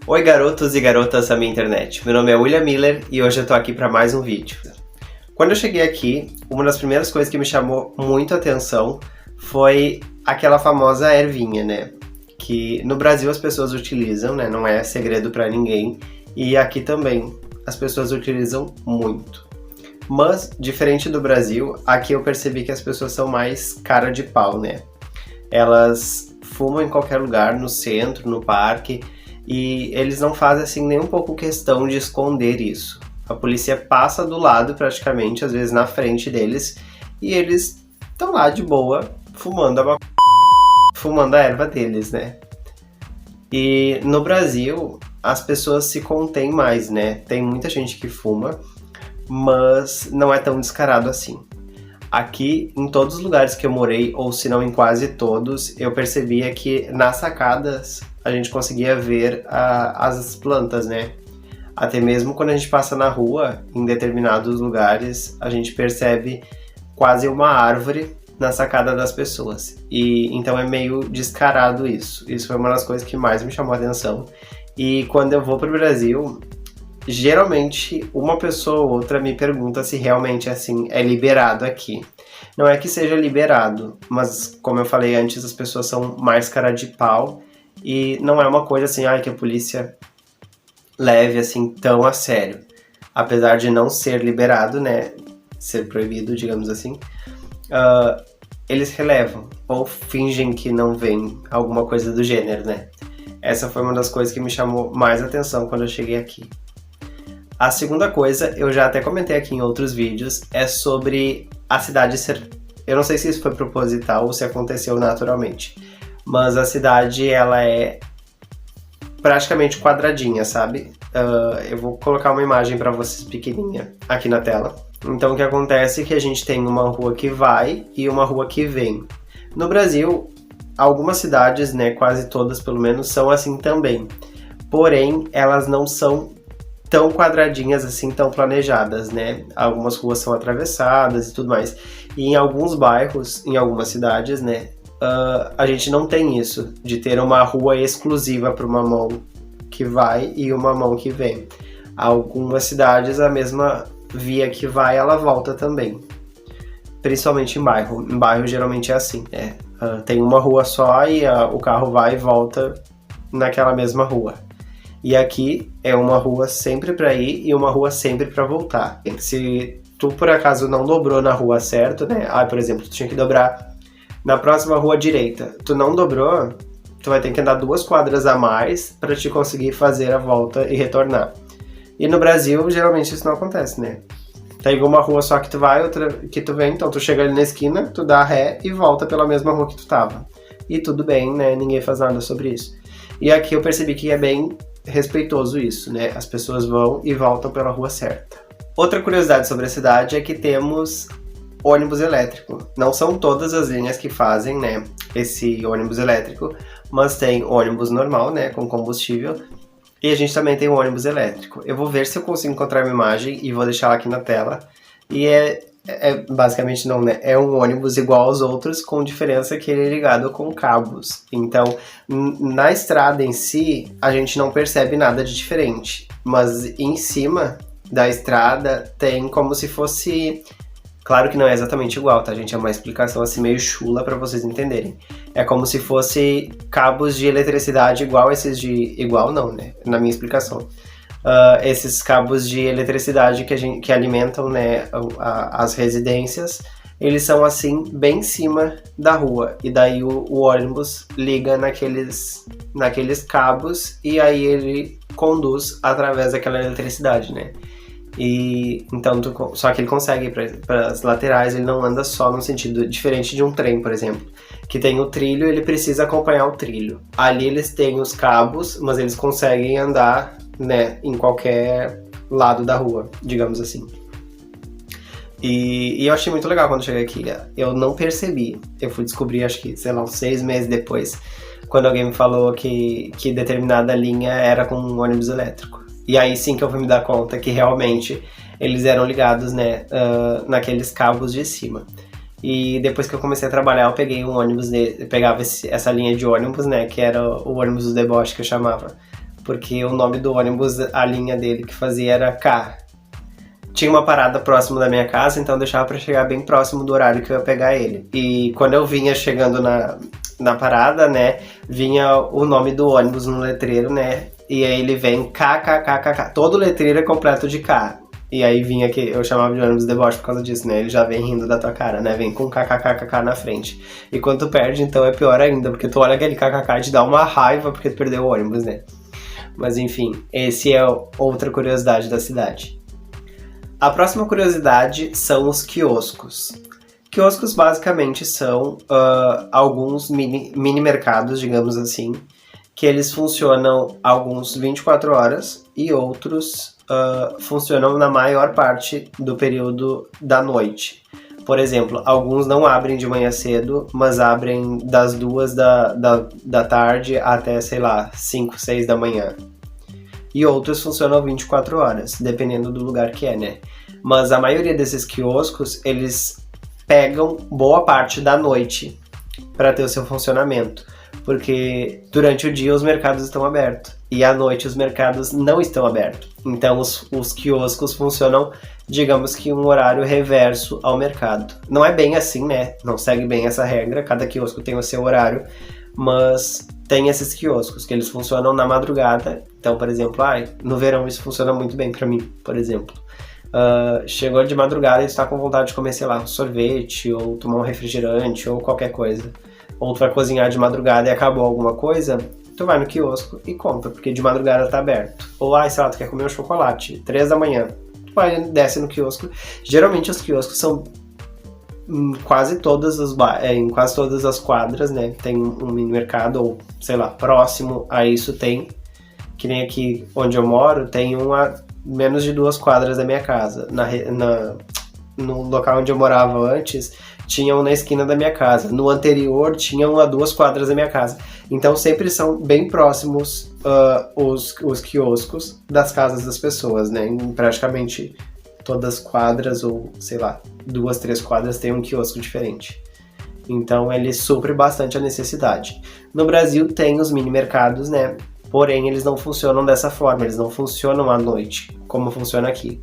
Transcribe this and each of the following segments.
Oi garotos e garotas da minha internet, meu nome é William Miller e hoje eu tô aqui para mais um vídeo. Quando eu cheguei aqui, uma das primeiras coisas que me chamou muito a atenção foi aquela famosa ervinha, né? Que no Brasil as pessoas utilizam, né? Não é segredo para ninguém, e aqui também as pessoas utilizam muito. Mas, diferente do Brasil, aqui eu percebi que as pessoas são mais cara de pau, né? Elas fumam em qualquer lugar, no centro, no parque, e eles não fazem assim nem um pouco questão de esconder isso. A polícia passa do lado praticamente, às vezes na frente deles, e eles estão lá de boa, fumando a erva deles, né? E no Brasil, as pessoas se contêm mais, né? Tem muita gente que fuma, mas não é tão descarado assim. Aqui, em todos os lugares que eu morei, ou se não em quase todos, eu percebia que nas sacadas a gente conseguia ver as plantas, né? Até mesmo quando a gente passa na rua, em determinados lugares, a gente percebe quase uma árvore na sacada das pessoas. E então é meio descarado isso. Isso foi uma das coisas que mais me chamou a atenção. E quando eu vou pro Brasil, geralmente uma pessoa ou outra me pergunta se realmente assim é liberado aqui. Não é que seja liberado, mas como eu falei antes, as pessoas são mais cara de pau e não é uma coisa assim, que a polícia leve assim tão a sério. Apesar de não ser liberado, né, ser proibido, digamos assim, eles relevam ou fingem que não vem, alguma coisa do gênero, né. Essa foi uma das coisas que me chamou mais atenção quando eu cheguei aqui. A segunda coisa, eu já até comentei aqui em outros vídeos, é sobre a cidade ser... Eu não sei se isso foi proposital ou se aconteceu naturalmente, mas a cidade, ela é praticamente quadradinha, sabe? Eu vou colocar uma imagem para vocês pequenininha aqui na tela. Então o que acontece é que a gente tem uma rua que vai e uma rua que vem. No Brasil, algumas cidades, né, quase todas pelo menos, são assim também. Porém, elas não são tão quadradinhas assim, tão planejadas, né? Algumas ruas são atravessadas e tudo mais. E em alguns bairros, em algumas cidades, né, a gente não tem isso, de ter uma rua exclusiva para uma mão que vai e uma mão que vem. Algumas cidades, a mesma via que vai, ela volta também. Principalmente em bairro. Em bairro geralmente é assim, né? Tem uma rua só e o carro vai e volta naquela mesma rua. E aqui é uma rua sempre para ir e uma rua sempre para voltar. Se tu por acaso não dobrou na rua certo, né? Por exemplo, tu tinha que dobrar na próxima rua direita. Tu não dobrou, tu vai ter que andar 2 quadras a mais para te conseguir fazer a volta e retornar. E no Brasil, geralmente isso não acontece, né? Tem uma rua só que tu vai, outra que tu vem, então tu chega ali na esquina, tu dá ré e volta pela mesma rua que tu tava. E tudo bem, né? Ninguém faz nada sobre isso. E aqui eu percebi que é bem respeitoso isso, né? As pessoas vão e voltam pela rua certa. Outra curiosidade sobre a cidade é que temos ônibus elétrico. Não são todas as linhas que fazem, né, esse ônibus elétrico, mas tem ônibus normal, né, com combustível, e a gente também tem um ônibus elétrico. Eu vou ver se eu consigo encontrar uma imagem e vou deixar ela aqui na tela. E basicamente não, né? É um ônibus igual aos outros, com diferença que ele é ligado com cabos. Então, na estrada em si, a gente não percebe nada de diferente. Mas em cima da estrada tem como se fosse... Claro que não é exatamente igual, tá, gente? É uma explicação assim meio chula para vocês entenderem. É como se fosse cabos de eletricidade igual esses de... Igual não, né? Na minha explicação. Esses cabos de eletricidade que alimentam, né, as residências, eles são assim bem em cima da rua, e daí o ônibus liga naqueles cabos e aí ele conduz através daquela eletricidade, né? E então só que ele consegue ir para as laterais, ele não anda só no sentido diferente de um trem, por exemplo, que tem o trilho, ele precisa acompanhar o trilho. Ali eles têm os cabos, mas eles conseguem andar, né, em qualquer lado da rua, digamos assim. E eu achei muito legal quando cheguei aqui. Eu não percebi, eu fui descobrir acho que, sei lá, uns 6 meses depois, quando alguém me falou que determinada linha era com um ônibus elétrico. E aí sim que eu fui me dar conta que realmente eles eram ligados, né, naqueles cabos de cima. E depois que eu comecei a trabalhar, eu peguei um ônibus, eu pegava essa linha de ônibus, né, que era o ônibus do deboche que eu chamava, porque o nome do ônibus, a linha dele que fazia era K. Tinha uma parada próximo da minha casa, então deixava pra chegar bem próximo do horário que eu ia pegar ele. E quando eu vinha chegando na parada, né, vinha o nome do ônibus no letreiro, né, e aí ele vem KKKKK. Todo letreiro é completo de K. E aí vinha que eu chamava de ônibus deboche por causa disso, né? Ele já vem rindo da tua cara, né? Vem com kkkk na frente. E quando tu perde, então é pior ainda, porque tu olha aquele kkk e te dá uma raiva porque tu perdeu o ônibus, né? Mas enfim, esse é outra curiosidade da cidade. A próxima curiosidade são os quioscos. Quioscos basicamente são alguns mini mercados, digamos assim, que eles funcionam alguns 24 horas e outros funcionam na maior parte do período da noite. Por exemplo, alguns não abrem de manhã cedo, mas abrem das 2 da tarde até, sei lá, 5, 6 da manhã. E outros funcionam 24 horas, dependendo do lugar que é, né? Mas a maioria desses quioscos, eles pegam boa parte da noite para ter o seu funcionamento. Porque durante o dia os mercados estão abertos e à noite os mercados não estão abertos. Então os quioscos funcionam, digamos que um horário reverso ao mercado. Não é bem assim, né? Não segue bem essa regra, cada quiosco tem o seu horário, mas tem esses quioscos que eles funcionam na madrugada. Então, por exemplo, no verão isso funciona muito bem para mim, por exemplo. Chegou de madrugada e está com vontade de comer, sei lá, um sorvete ou tomar um refrigerante ou qualquer coisa. Ou tu vai cozinhar de madrugada e acabou alguma coisa, tu vai no quiosco e compra, porque de madrugada tá aberto. Ou, sei lá, tu quer comer um chocolate, 3 da manhã, tu vai, desce no quiosco. Geralmente os quioscos são em quase todas as quadras, né? Tem um mini mercado, ou sei lá, próximo a isso tem. Que nem aqui onde eu moro, tem um a menos de 2 quadras da minha casa. No local onde eu morava antes, tinha um na esquina da minha casa. No anterior, tinha um a 2 quadras da minha casa. Então sempre são bem próximos os quioscos das casas das pessoas, né? Em praticamente todas as quadras, ou sei lá, 2, 3 quadras tem um quiosco diferente. Então ele supre bastante a necessidade. No Brasil tem os mini mercados, né? Porém eles não funcionam dessa forma, eles não funcionam à noite, como funciona aqui.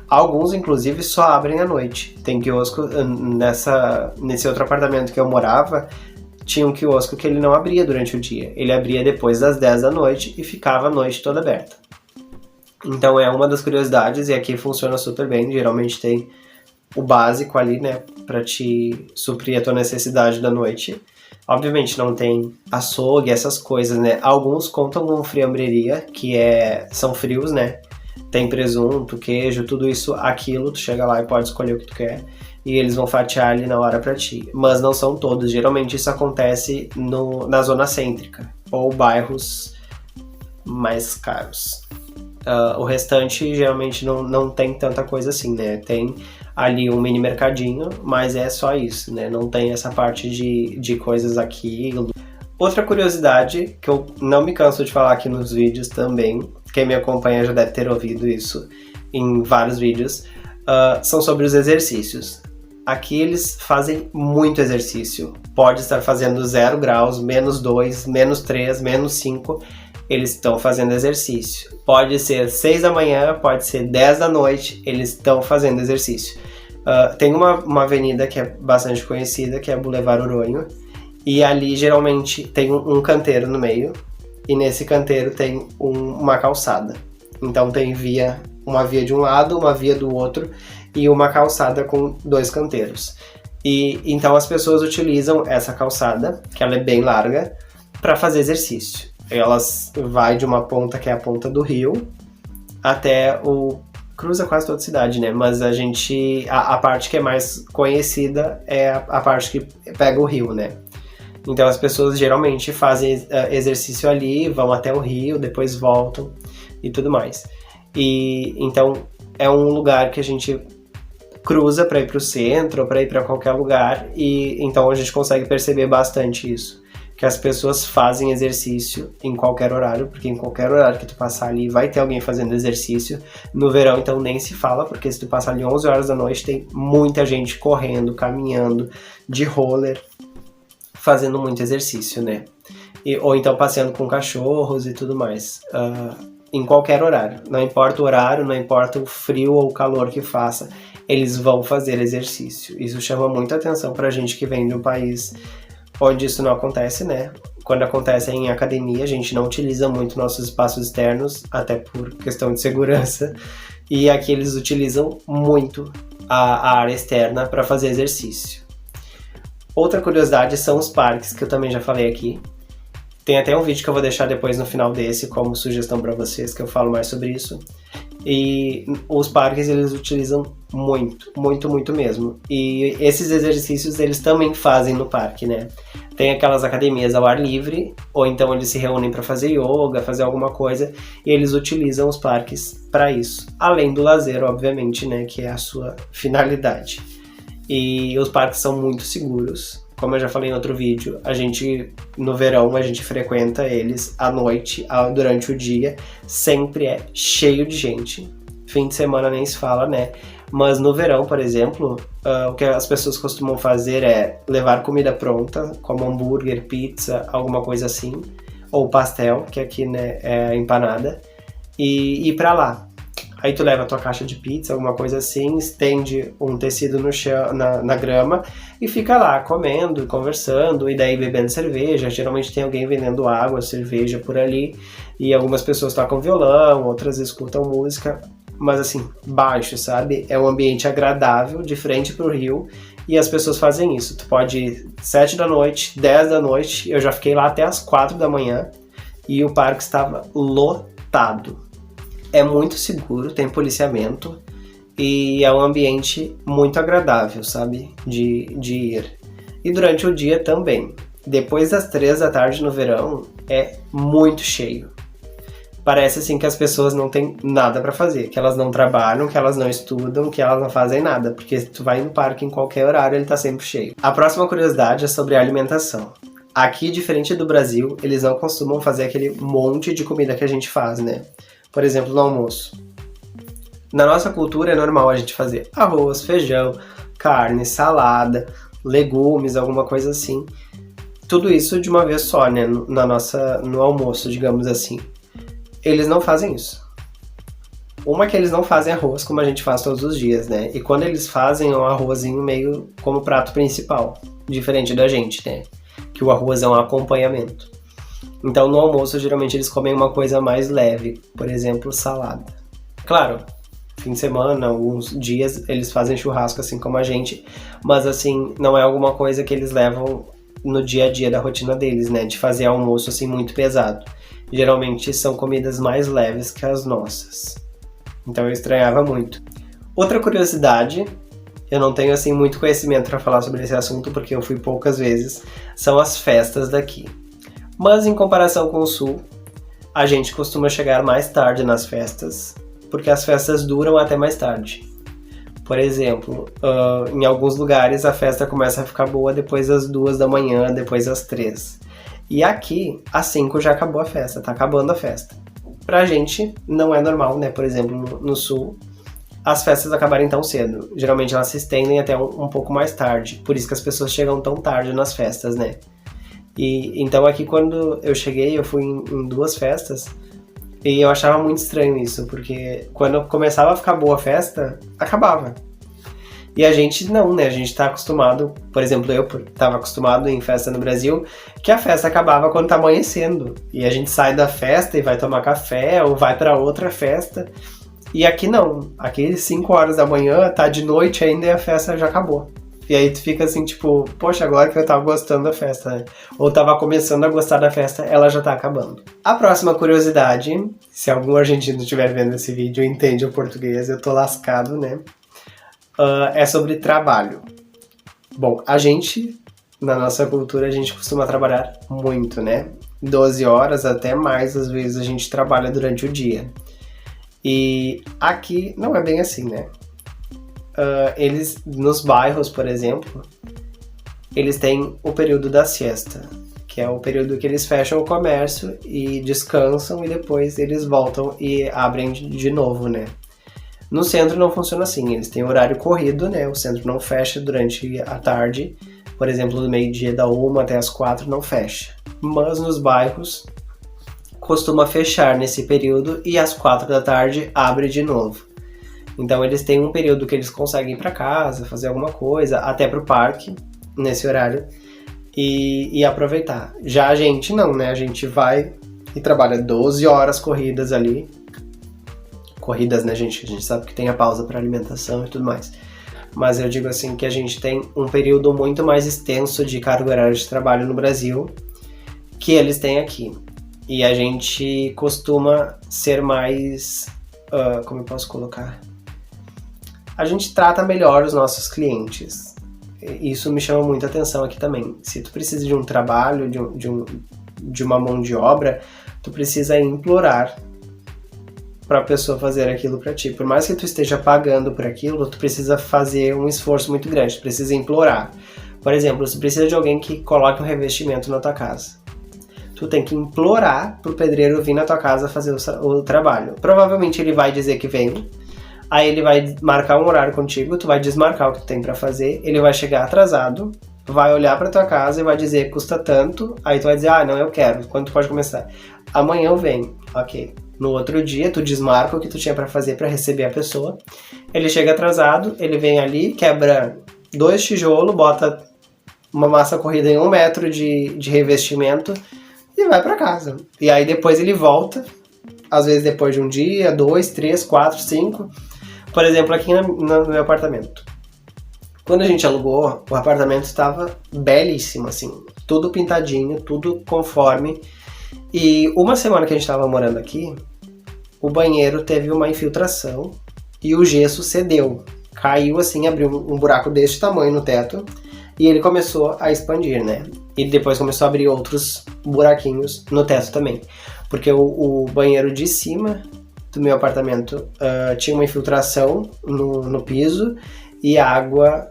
Alguns, inclusive, só abrem à noite. Tem quiosco, nesse outro apartamento que eu morava, tinha um quiosco que ele não abria durante o dia. Ele abria depois das 10 da noite e ficava a noite toda aberta. Então é uma das curiosidades, e aqui funciona super bem. Geralmente tem o básico ali, né, pra te suprir a tua necessidade da noite. Obviamente não tem açougue, essas coisas, né. Alguns contam com friambreria, que são frios, né. Tem presunto, queijo, tudo isso, aquilo, tu chega lá e pode escolher o que tu quer. E eles vão fatiar ali na hora pra ti. Mas não são todos, geralmente isso acontece na zona cêntrica, ou bairros mais caros. O restante geralmente não tem tanta coisa assim, né? Tem ali um mini mercadinho, mas é só isso, né? Não tem essa parte de coisas aqui. Outra curiosidade, que eu não me canso de falar aqui nos vídeos também, quem me acompanha já deve ter ouvido isso em vários vídeos, são sobre os exercícios. Aqui eles fazem muito exercício. Pode estar fazendo 0 graus, menos 2, menos 3, menos 5, eles estão fazendo exercício. Pode ser 6 da manhã, pode ser 10 da noite, eles estão fazendo exercício. Tem uma avenida que é bastante conhecida, que é Boulevard Oronho, e ali geralmente tem um canteiro no meio, e nesse canteiro tem uma calçada. Então tem uma via de um lado, uma via do outro, e uma calçada com 2 canteiros. E então as pessoas utilizam essa calçada, que ela é bem larga, para fazer exercício. Elas vai de uma ponta, que é a ponta do rio, até cruza quase toda a cidade, né? Mas a parte que é mais conhecida é a parte que pega o rio, né? Então as pessoas geralmente fazem exercício ali, vão até o rio, depois voltam e tudo mais. E então é um lugar que a gente cruza para ir para o centro ou para ir para qualquer lugar, e então a gente consegue perceber bastante isso, que as pessoas fazem exercício em qualquer horário, porque em qualquer horário que tu passar ali vai ter alguém fazendo exercício. No verão então nem se fala, porque se tu passar ali 11 horas da noite tem muita gente correndo, caminhando, de roller, fazendo muito exercício, né? ou então passeando com cachorros e tudo mais. Em qualquer horário. Não importa o horário, não importa o frio ou o calor que faça, eles vão fazer exercício. Isso chama muita atenção pra gente que vem de um país onde isso não acontece, né? Quando acontece em academia, a gente não utiliza muito nossos espaços externos, até por questão de segurança. E aqui eles utilizam muito a área externa para fazer exercício. Outra curiosidade são os parques, que eu também já falei aqui. Tem até um vídeo que eu vou deixar depois no final desse, como sugestão para vocês, que eu falo mais sobre isso. E os parques, eles utilizam muito, muito, muito mesmo. E esses exercícios, eles também fazem no parque, né? Tem aquelas academias ao ar livre, ou então eles se reúnem para fazer yoga, fazer alguma coisa, e eles utilizam os parques para isso. Além do lazer, obviamente, né? Que é a sua finalidade. E os parques são muito seguros. Como eu já falei em outro vídeo, no verão, a gente frequenta eles à noite, durante o dia, sempre é cheio de gente. Fim de semana nem se fala, né? Mas no verão, por exemplo, o que as pessoas costumam fazer é levar comida pronta, como hambúrguer, pizza, alguma coisa assim, ou pastel, que aqui, né, é empanada, e ir pra lá. Aí tu leva a tua caixa de pizza, alguma coisa assim, estende um tecido no chão, na grama e fica lá comendo, conversando e daí bebendo cerveja. Geralmente tem alguém vendendo água, cerveja por ali e algumas pessoas tocam violão, outras escutam música, mas assim, baixo, sabe? É um ambiente agradável, de frente pro rio e as pessoas fazem isso. Tu pode ir 7 da noite, 10 da noite, eu já fiquei lá até as 4 da manhã e o parque estava lotado. É muito seguro, tem policiamento e é um ambiente muito agradável, sabe, de ir. E durante o dia também. Depois das 3 da tarde no verão, é muito cheio. Parece assim que as pessoas não têm nada para fazer, que elas não trabalham, que elas não estudam, que elas não fazem nada, porque se tu vai no parque em qualquer horário, ele tá sempre cheio. A próxima curiosidade é sobre a alimentação. Aqui, diferente do Brasil, eles não costumam fazer aquele monte de comida que a gente faz, né? Por exemplo, no almoço. Na nossa cultura é normal a gente fazer arroz, feijão, carne, salada, legumes, alguma coisa assim. Tudo isso de uma vez só, né? No almoço, digamos assim. Eles não fazem isso. Uma que eles não fazem arroz como a gente faz todos os dias, né? E quando eles fazem é um arrozinho meio como prato principal. Diferente da gente, né? Que o arroz é um acompanhamento. Então, no almoço, geralmente, eles comem uma coisa mais leve. Por exemplo, salada. Claro, fim de semana, alguns dias, eles fazem churrasco, assim como a gente. Mas, assim, não é alguma coisa que eles levam no dia a dia da rotina deles, né? De fazer almoço, assim, muito pesado. Geralmente, são comidas mais leves que as nossas. Então, eu estranhava muito. Outra curiosidade, eu não tenho, assim, muito conhecimento para falar sobre esse assunto, porque eu fui poucas vezes, são as festas daqui. Mas em comparação com o Sul, a gente costuma chegar mais tarde nas festas, porque as festas duram até mais tarde. Por exemplo, em alguns lugares a festa começa a ficar boa depois das 2 da manhã, depois das 3. E aqui, às 5 já acabou a festa, tá acabando a festa. Pra gente, não é normal, né? Por exemplo, no Sul, as festas acabarem tão cedo. Geralmente elas se estendem até um pouco mais tarde, por isso que as pessoas chegam tão tarde nas festas, né? E então aqui quando eu cheguei, eu fui em 2 festas e eu achava muito estranho isso, porque quando começava a ficar boa a festa, acabava. E a gente não, né? A gente tá acostumado, por exemplo, eu tava acostumado em festa no Brasil, que a festa acabava quando tá amanhecendo. E a gente sai da festa e vai tomar café ou vai pra outra festa. E aqui não. Aqui 5 horas da manhã, tá de noite ainda e a festa já acabou. E aí tu fica assim, tipo, poxa, agora que eu tava gostando da festa, né? Ou tava começando a gostar da festa, ela já tá acabando. A próxima curiosidade, se algum argentino estiver vendo esse vídeo e entende o português, eu tô lascado, né? É sobre trabalho. Bom, a gente, na nossa cultura, a gente costuma trabalhar muito, né? 12 horas, até mais, às vezes a gente trabalha durante o dia. E aqui não é bem assim, né? Eles, nos bairros, por exemplo, eles têm o período da siesta, que é o período que eles fecham o comércio e descansam e depois eles voltam e abrem de novo, né? No centro não funciona assim, eles têm horário corrido, né? O centro não fecha durante a tarde, por exemplo, do meio-dia da 1 até as 4 não fecha. mas nos bairros costuma fechar nesse período e às 4 da tarde abre de novo. Então eles têm um período que eles conseguem ir para casa, fazer alguma coisa, até pro parque, nesse horário, e aproveitar. Já a gente não, né? A gente vai e trabalha 12 horas corridas ali. Corridas, né, gente? A gente sabe que tem a pausa para alimentação e tudo mais. Mas eu digo assim que a gente tem um período muito mais extenso de carga horária de trabalho no Brasil que eles têm aqui. E a gente costuma ser mais... como eu posso colocar? A gente trata melhor os nossos clientes. Isso me chama muita atenção aqui também. Se tu precisa de um trabalho, de uma mão de obra, tu precisa implorar para a pessoa fazer aquilo para ti. Por mais que tu esteja pagando por aquilo, tu precisa fazer um esforço muito grande, tu precisa implorar. Por exemplo, se tu precisa de alguém que coloque um revestimento na tua casa, tu tem que implorar pro pedreiro vir na tua casa fazer o trabalho. Provavelmente ele vai dizer que vem, aí ele vai marcar um horário contigo, tu vai desmarcar o que tu tem para fazer, ele vai chegar atrasado, vai olhar pra tua casa e vai dizer custa tanto, aí tu vai dizer, não, eu quero, quando tu pode começar? Amanhã eu venho, ok. No outro dia, tu desmarca o que tu tinha para fazer para receber a pessoa, ele chega atrasado, ele vem ali, quebra 2 tijolos, bota uma massa corrida em 1 metro de revestimento e vai para casa. E aí depois ele volta, às vezes depois de um dia, 2, 3, 4, 5. Por exemplo, aqui no meu apartamento. Quando a gente alugou, o apartamento estava belíssimo, assim, tudo pintadinho, tudo conforme. E uma semana que a gente estava morando aqui, o banheiro teve uma infiltração e o gesso cedeu. Caiu assim, abriu um buraco deste tamanho no teto e ele começou a expandir, né? E depois começou a abrir outros buraquinhos no teto também. Porque o banheiro de cima do meu apartamento tinha uma infiltração no piso e a água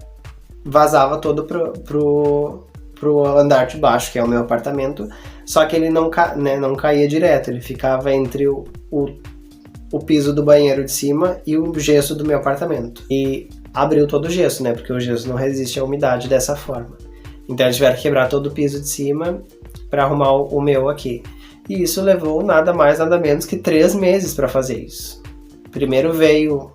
vazava todo pro andar de baixo, que é o meu apartamento. Só que ele não caía direto, ele ficava entre o piso do banheiro de cima e o gesso do meu apartamento. E abriu todo o gesso, né? Porque o gesso não resiste à umidade dessa forma. Então eles tiveram que quebrar todo o piso de cima para arrumar o meu aqui. E isso levou nada mais, nada menos que 3 meses para fazer isso. Primeiro veio,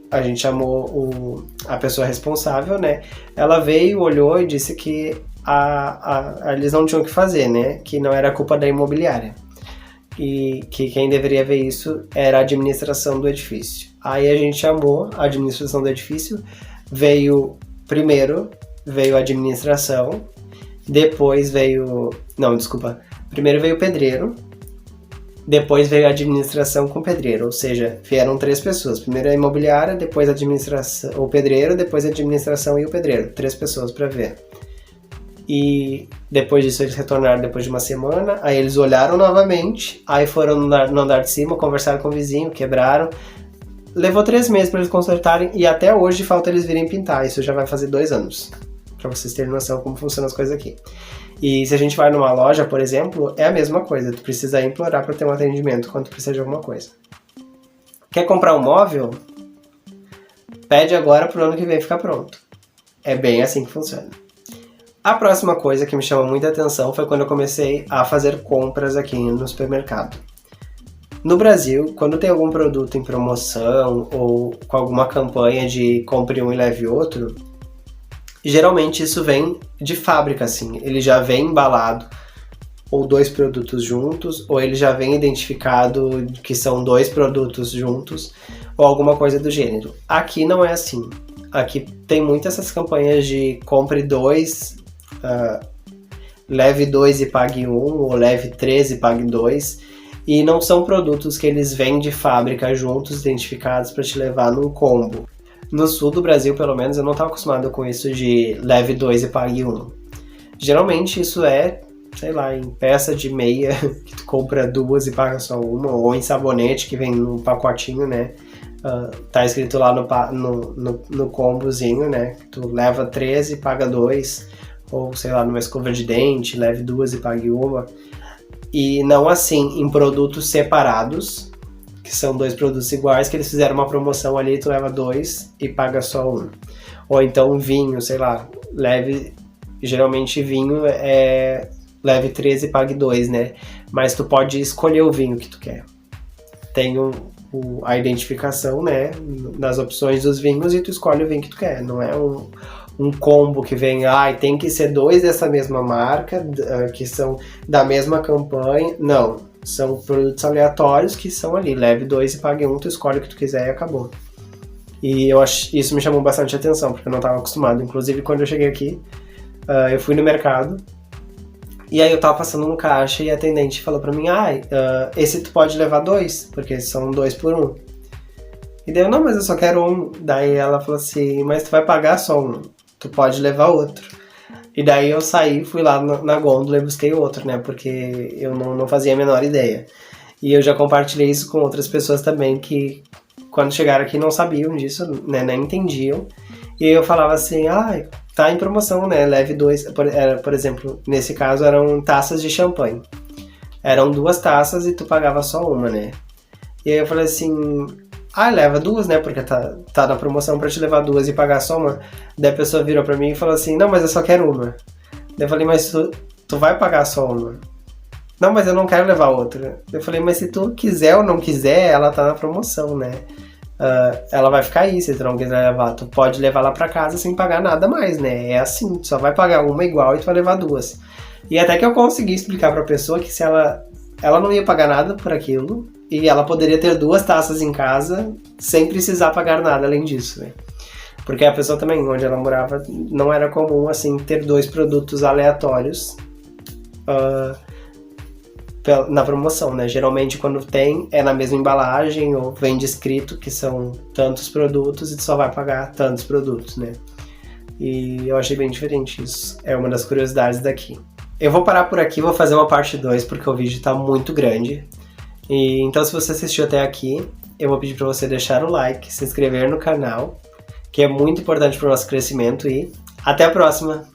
a gente chamou a pessoa responsável, né? Ela veio, olhou e disse que eles não tinham o que fazer, né? Que não era culpa da imobiliária. E que quem deveria ver isso era a administração do edifício. Aí a gente chamou a administração do edifício, primeiro veio a administração, depois veio... Não, desculpa. Primeiro veio o pedreiro, depois veio a administração com o pedreiro, ou seja, vieram 3 pessoas. Primeiro a imobiliária, depois a administração, o pedreiro, depois a administração e o pedreiro. 3 pessoas para ver. E depois disso eles retornaram depois de uma semana, aí eles olharam novamente, aí foram no andar de cima, conversaram com o vizinho, quebraram. Levou 3 meses para eles consertarem e até hoje falta eles virem pintar, isso já vai fazer 2 anos, para vocês terem noção como funcionam as coisas aqui. E se a gente vai numa loja, por exemplo, é a mesma coisa, tu precisa implorar para ter um atendimento quando tu precisa de alguma coisa. Quer comprar um móvel? Pede agora pro ano que vem ficar pronto. É bem assim que funciona. A próxima coisa que me chamou muita atenção foi quando eu comecei a fazer compras aqui no supermercado. No Brasil, quando tem algum produto em promoção ou com alguma campanha de compre um e leve outro, geralmente isso vem de fábrica, assim. Ele já vem embalado, ou 2 produtos juntos, ou ele já vem identificado que são 2 produtos juntos, ou alguma coisa do gênero. Aqui não é assim. Aqui tem muitas essas campanhas de compre 2, leve 2 e pague 1, ou leve 3 e pague 2, e não são produtos que eles vêm de fábrica juntos, identificados para te levar num combo. No sul do Brasil, pelo menos, eu não estava acostumado com isso de leve 2 e pague 1. Geralmente isso é, sei lá, em peça de meia, que tu compra 2 e paga só 1, ou em sabonete que vem num pacotinho, né? Tá escrito lá no combozinho, né? Tu leva 3 e paga 2, ou sei lá, numa escova de dente, leve 2 e pague 1. E não assim, em produtos separados, que são 2 produtos iguais, que eles fizeram uma promoção ali, tu leva 2 e paga só 1. Ou então vinho, sei lá, leve, geralmente vinho leve 13 e pague 2, né? Mas tu pode escolher o vinho que tu quer. Tem a identificação, né, nas opções dos vinhos e tu escolhe o vinho que tu quer. Não é um combo que vem, tem que ser 2 dessa mesma marca, que são da mesma campanha. Não, são produtos aleatórios que são ali, leve 2 e pague 1, tu escolhe o que tu quiser e acabou. E isso me chamou bastante atenção, porque eu não estava acostumado. Inclusive, quando eu cheguei aqui, eu fui no mercado, e aí eu tava passando no caixa e a atendente falou pra mim, esse tu pode levar 2, porque são 2 por 1. E daí eu, não, mas eu só quero 1. Daí ela falou assim, mas tu vai pagar só 1, tu pode levar outro. E daí eu saí, fui lá na gôndola e busquei outro, né, porque eu não fazia a menor ideia. E eu já compartilhei isso com outras pessoas também, que quando chegaram aqui não sabiam disso, né, nem entendiam. E eu falava assim, tá em promoção, né, leve 2, por exemplo, nesse caso eram taças de champanhe. Eram 2 taças e tu pagava só uma, né. E aí eu falei assim, leva 2, né, porque tá na promoção pra te levar 2 e pagar só uma. Daí a pessoa virou pra mim e falou assim, não, mas eu só quero uma. Daí eu falei, mas tu vai pagar só uma. Não, mas eu não quero levar outra. Eu falei, mas se tu quiser ou não quiser, ela tá na promoção, né. Ela vai ficar aí, se tu não quiser levar. Tu pode levar lá pra casa sem pagar nada mais, né. É assim, tu só vai pagar uma igual e tu vai levar 2. E até que eu consegui explicar pra pessoa que se ela não ia pagar nada por aquilo, e ela poderia ter 2 taças em casa sem precisar pagar nada além disso, né? Porque a pessoa também, onde ela morava, não era comum, assim, ter 2 produtos aleatórios na promoção, né? Geralmente quando tem, é na mesma embalagem ou vem descrito que são tantos produtos e tu só vai pagar tantos produtos, né? E eu achei bem diferente isso. É uma das curiosidades daqui. Eu vou parar por aqui, vou fazer uma parte 2 porque o vídeo tá muito grande. E então se você assistiu até aqui, eu vou pedir para você deixar o like, se inscrever no canal, que é muito importante para o nosso crescimento, e até a próxima!